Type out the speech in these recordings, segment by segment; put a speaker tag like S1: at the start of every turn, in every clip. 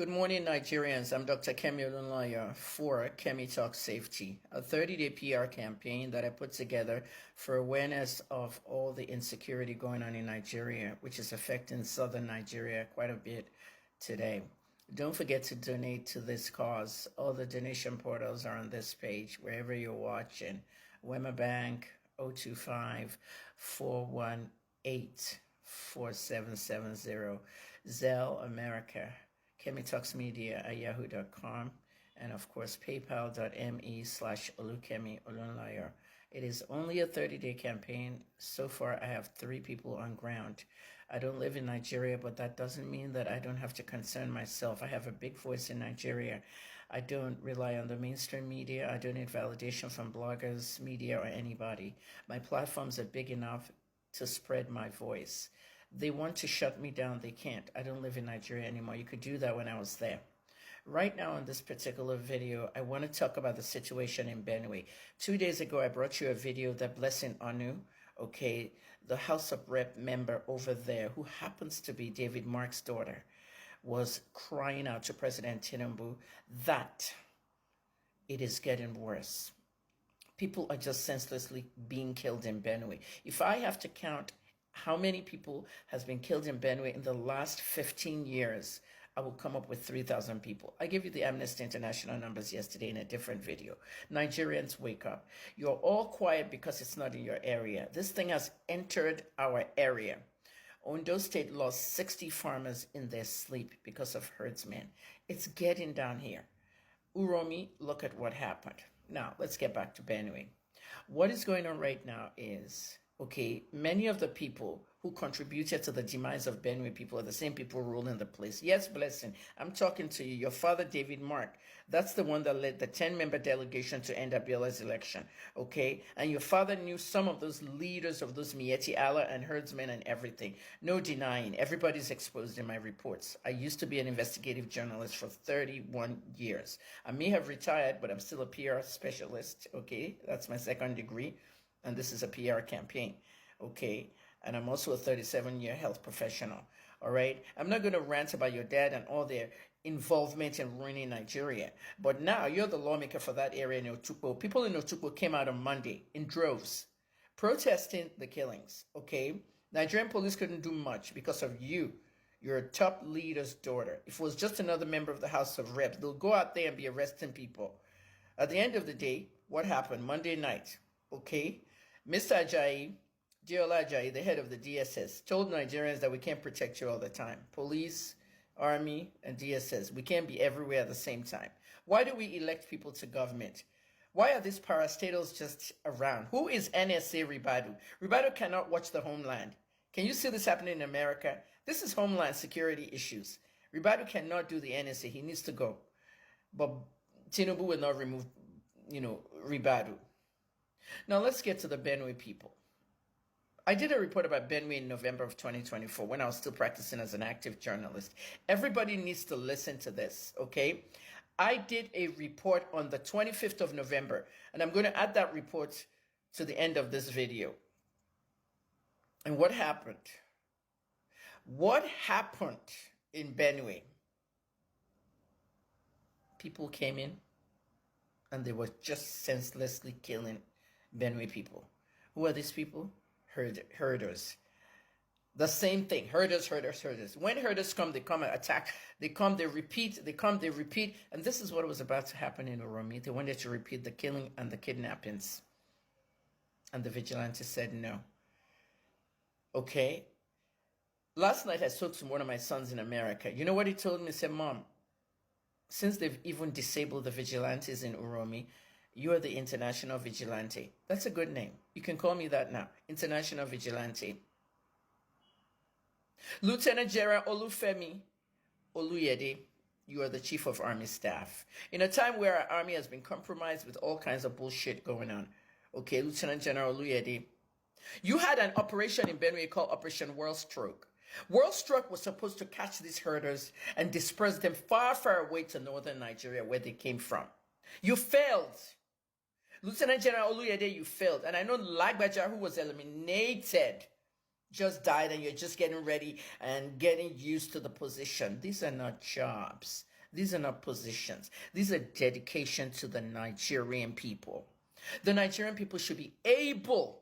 S1: Good morning, Nigerians. I'm Dr. Kemi Olunlaya for Kemi Talk Safety, a 30-day PR campaign that I put together for awareness of all the insecurity going on in Nigeria, which is affecting southern Nigeria quite a bit today. Don't forget to donate to this cause. All the donation portals are on this page, wherever you're watching. Wema Bank, 025 418 4770, Zelle America, Kemi Talks Media at yahoo.com, and of course paypal.me/Olukemi Olunlayo. It is only a 30-day campaign. So far, I have 3 people on ground. I don't live in Nigeria, but that doesn't mean that I don't have to concern myself. I have a big voice in Nigeria. I don't rely on the mainstream media. I don't need validation from bloggers, media, or anybody. My platforms are big enough to spread my voice. They want to shut me down. They can't. I don't live in Nigeria anymore. You could do that when I was there. Right now in this particular video, I want to talk about the situation in BENUE. 2 days ago, I brought you a video that Blessing Anu, okay, the House of Rep member over there, who happens to be David Mark's daughter, was crying out to President Tinubu that it is getting worse. People are just senselessly being killed in BENUE. If I have to count how many people has been killed in BENUE in the last 15 years, I will come up with 3,000 people. I gave you the Amnesty International numbers yesterday in a different video. Nigerians, wake up. You're all quiet because it's not in your area. This thing has entered our area. Ondo State lost 60 farmers in their sleep because of herdsmen. It's getting down here. Uromi, look at what happened. Now, let's get back to BENUE. What is going on right now is, okay, many of the people who contributed to the demise of BENUE people are the same people ruling the place. Yes, Blessing, I'm talking to you. Your father, David Mark, that's the one that led the 10-member delegation to end Abiola's election, okay? And your father knew some of those leaders of those Mieti Allah and herdsmen and everything. No denying. Everybody's exposed in my reports. I used to be an investigative journalist for 31 years. I may have retired, but I'm still a PR specialist, okay? That's my second degree. And this is a PR campaign, okay? And I'm also a 37-year health professional, all right? I'm not going to rant about your dad and all their involvement in ruining Nigeria. But now you're the lawmaker for that area in Otukpo. People in Otukpo came out on Monday in droves, protesting the killings, okay? Nigerian police couldn't do much because of you. You're a top leader's daughter. If it was just another member of the House of Reps, they'll go out there and be arresting people. At the end of the day, what happened Monday night, okay? Mr. Ajayi, Diola Ajayi, the head of the DSS, told Nigerians that we can't protect you all the time. Police, army, and DSS, we can't be everywhere at the same time. Why do we elect people to government? Why are these parastatals just around? Who is NSA Ribadu? Ribadu cannot watch the homeland. Can you see this happening in America? This is homeland security issues. Ribadu cannot do the NSA. He needs to go. But Tinubu will not remove, Ribadu. Now let's get to the BENUE people. I did a report about BENUE in November of 2024 when I was still practicing as an active journalist. Everybody needs to listen to this, okay? I did a report on the 25th of November, and I'm going to add that report to the end of this video. And what happened? What happened in BENUE? People came in, and they were just senselessly killing BENUE people. Who are these people? Herders. The same thing. Herders. When herders come, they come and attack. They come, they repeat. They come, they repeat. And this is what was about to happen in Uromi. They wanted to repeat the killing and the kidnappings. And the vigilante said no. Okay. Last night I spoke to one of my sons in America. You know what he told me? He said, Mom, since they've even disabled the vigilantes in Uromi, you are the International Vigilante. That's a good name. You can call me that now. International Vigilante. Lieutenant General Olufemi Oluyede, you are the Chief of Army Staff. In a time where our army has been compromised with all kinds of bullshit going on. Okay, Lieutenant General Oluyede. You had an operation in BENUE called Operation World Stroke. World Stroke was supposed to catch these herders and disperse them far, far away to northern Nigeria where they came from. You failed. Lieutenant General Oluyede, you failed. And I know Lagbaja, who was eliminated, just died and you're just getting ready and getting used to the position. These are not jobs. These are not positions. These are dedication to the Nigerian people. The Nigerian people should be able,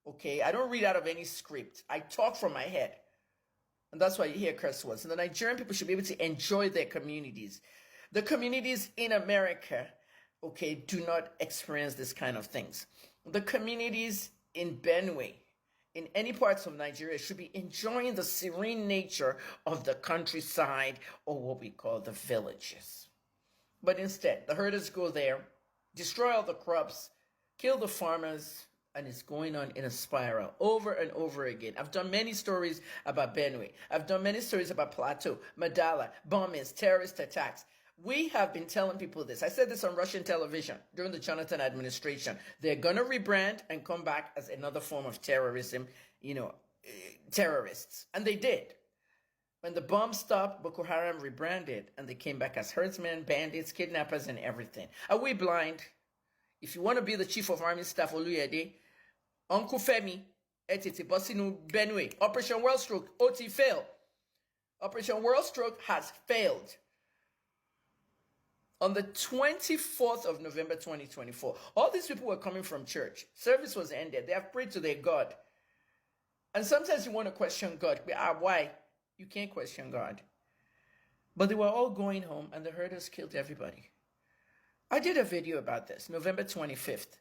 S1: okay? I don't read out of any script. I talk from my head. And that's why you hear curse words. And the Nigerian people should be able to enjoy their communities. The communities in America, okay, do not experience this kind of things. The communities in BENUE, in any parts of Nigeria, should be enjoying the serene nature of the countryside, or what we call the villages. But instead, the herders go there, destroy all the crops, kill the farmers, and it's going on in a spiral over and over again. I've done many stories about BENUE. I've done many stories about Plateau, Madala, bombings, terrorist attacks. We have been telling people this. I said this on Russian television during the Jonathan administration. They're going to rebrand and come back as another form of terrorism, terrorists. And they did. When the bomb stopped, Boko Haram rebranded, and they came back as herdsmen, bandits, kidnappers, and everything. Are we blind? If you want to be the chief of army staff, Oluyede, Uncle Femi, Etiti, Bosinu, BENUE, Operation World Stroke, OT failed. Operation World Stroke has failed. On the 24th of November 2024, all these people were coming from church. Service was ended. They have prayed to their God. And sometimes you want to question God. Why? You can't question God. But they were all going home, and the herders killed everybody. I did a video about this, November 25th.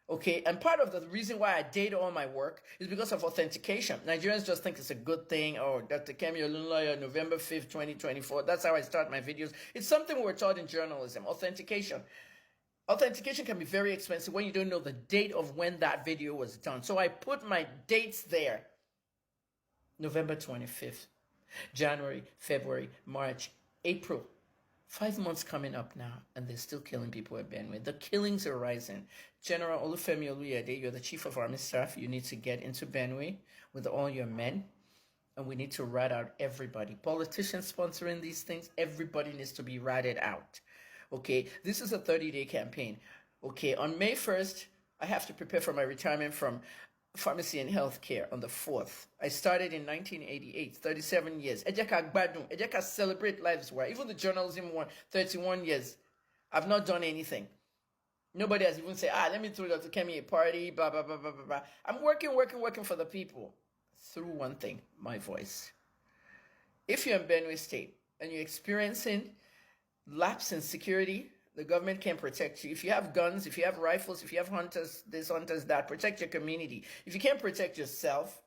S1: Okay, and part of the reason why I date all my work is because of authentication. Nigerians just think it's a good thing. Oh, Dr. Kemi Olunloyo, November 5th, 2024. That's how I start my videos. It's something we're taught in journalism, authentication. Authentication can be very expensive when you don't know the date of when that video was done. So I put my dates there. November 25th, January, February, March, April. 5 months coming up now, and they're still killing people at BENUE. The killings are rising. General Olufemi Oluyede, you're the chief of army staff. You need to get into BENUE with all your men, and we need to rat out everybody. Politicians sponsoring these things, everybody needs to be ratted out. Okay, this is a 30-day campaign. Okay, on May 1st, I have to prepare for my retirement from pharmacy and healthcare on the 4th. I started in 1988, 37 years. Ejeka Gbadun, Ejeka celebrate lives where even the journalism one, 31 years. I've not done anything. Nobody has even said, let me throw Dr. Kemi a party, blah, blah, blah, blah, blah, blah. I'm working for the people through one thing, my voice. If you're in BENUE State and you're experiencing lapse in security, the government can protect you. If you have guns, if you have rifles, if you have hunters, this, hunters, that, protect your community. If you can't protect yourself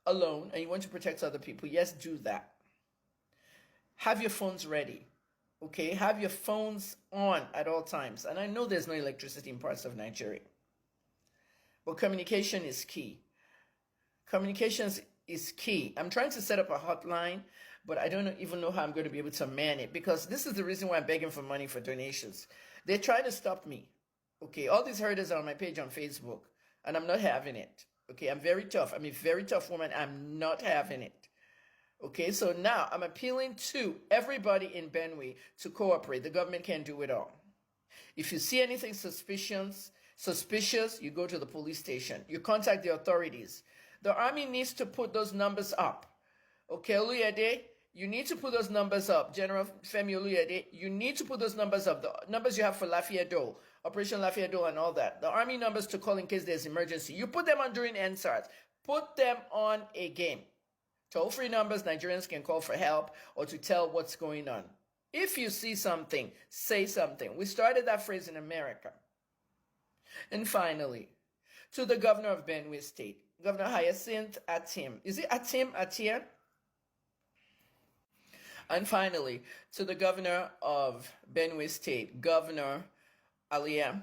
S1: alone and you want to protect other people, yes, do that. Have your phones ready, okay? Have your phones on at all times. And I know there's no electricity in parts of Nigeria, but communication is key. Communications is key. I'm trying to set up a hotline, but I don't even know how I'm going to be able to man it, because this is the reason why I'm begging for money for donations. They're trying to stop me. Okay, all these herders are on my page on Facebook, and I'm not having it. Okay, I'm very tough. I'm a very tough woman. I'm not having it. Okay, so now I'm appealing to everybody in BENUE to cooperate. The government can't do it all. If you see anything suspicious, you go to the police station. You contact the authorities. The army needs to put those numbers up. Okay, Oluyede, you need to put those numbers up. General Femi Oluyede, you need to put those numbers up. The numbers you have for Lafayette, Operation Lafayette and all that. The army numbers to call in case there's emergency. You put them on during NSARS. Put them on a game. Toll-free numbers, Nigerians can call for help or to tell what's going on. If you see something, say something. We started that phrase in America. And finally, to the governor of BENUE State, Governor Hyacinth Atim. Is it Atim, Atia? And finally, to the governor of BENUE State, Governor Alia.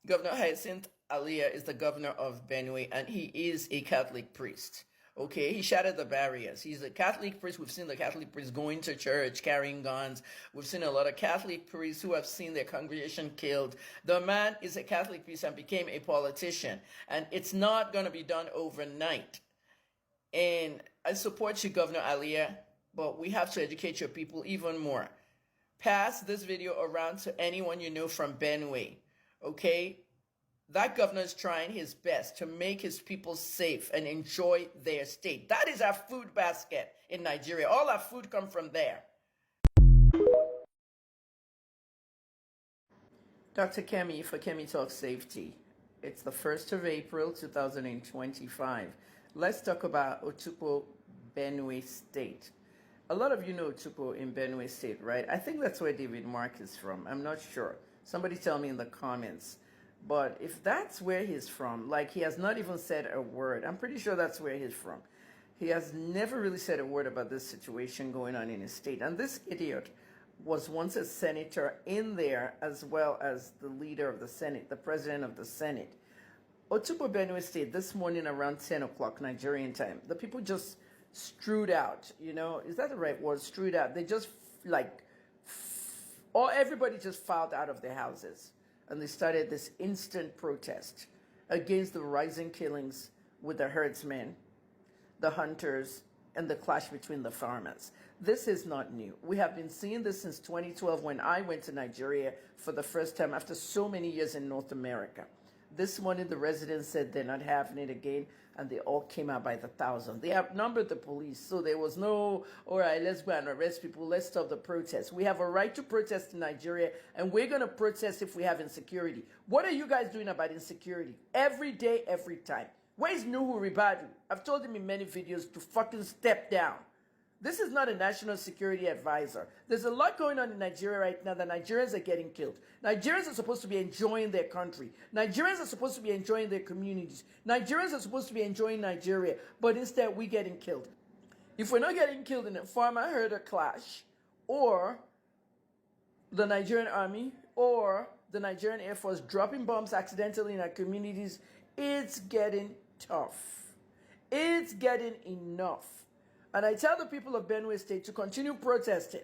S1: Governor Hyacinth Alia is the governor of BENUE, and he is a Catholic priest. Okay, he shattered the barriers. He's a Catholic priest. We've seen the Catholic priests going to church, carrying guns. We've seen a lot of Catholic priests who have seen their congregation killed. The man is a Catholic priest and became a politician. And it's not going to be done overnight. And I support you, Governor Alia, but we have to educate your people even more. Pass this video around to anyone you know from BENUE, okay? That governor is trying his best to make his people safe and enjoy their state. That is our food basket in Nigeria. All our food comes from there. Dr. Kemi for Kemi Talk Safety. It's the 1st of April 2025. Let's talk about Otukpo, BENUE State. A lot of you know Otukpo in BENUE State, right? I think that's where David Mark is from. I'm not sure. Somebody tell me in the comments. But if that's where he's from, like he has not even said a word. I'm pretty sure that's where he's from. He has never really said a word about this situation going on in his state. And this idiot was once a senator in there, as well as the leader of the Senate, the president of the Senate. Otukpo, BENUE State, this morning around 10 o'clock Nigerian time, the people just strewed out, you know, is that the right word? Strewed out. They just everybody just filed out of their houses. And they started this instant protest against the rising killings with the herdsmen, the hunters, and the clash between the farmers. This is not new. We have been seeing this since 2012 when I went to Nigeria for the first time after so many years in North America. This morning, the residents said they're not having it again, and they all came out by the thousand. They outnumbered the police, so there was no, all right, let's go and arrest people, let's stop the protest. We have a right to protest in Nigeria, and we're going to protest if we have insecurity. What are you guys doing about insecurity? Every day, every time. Where's Nuhu Ribadu? I've told him in many videos to fucking step down. This is not a national security advisor. There's a lot going on in Nigeria right now that Nigerians are getting killed. Nigerians are supposed to be enjoying their country. Nigerians are supposed to be enjoying their communities. Nigerians are supposed to be enjoying Nigeria, but instead we're getting killed. If we're not getting killed in a farmer-herder clash, or the Nigerian army, or the Nigerian Air Force dropping bombs accidentally in our communities, it's getting tough. It's getting enough. And I tell the people of BENUE State to continue protesting,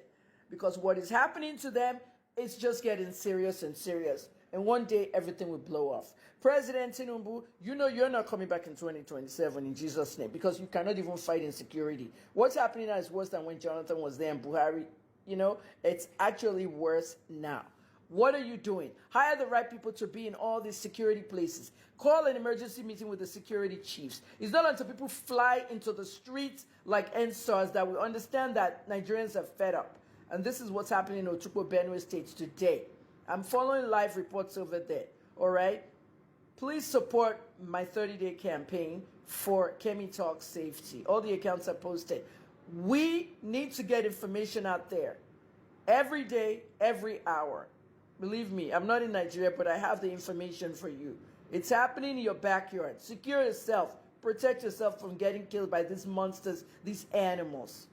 S1: because what is happening to them is just getting serious and serious. And one day, everything will blow off. President Tinubu, you know you're not coming back in 2027 in Jesus' name, because you cannot even fight insecurity. What's happening now is worse than when Jonathan was there and Buhari. You know, it's actually worse now. What are you doing? Hire the right people to be in all these security places. Call an emergency meeting with the security chiefs. It's not until people fly into the streets like NSARS that we understand that Nigerians are fed up. And this is what's happening in Otukpo, BENUE State today. I'm following live reports over there, all right? Please support my 30-day campaign for Kemi Talk Safety. All the accounts are posted. We need to get information out there every day, every hour. Believe me, I'm not in Nigeria, but I have the information for you. It's happening in your backyard. Secure yourself. Protect yourself from getting killed by these monsters, these animals.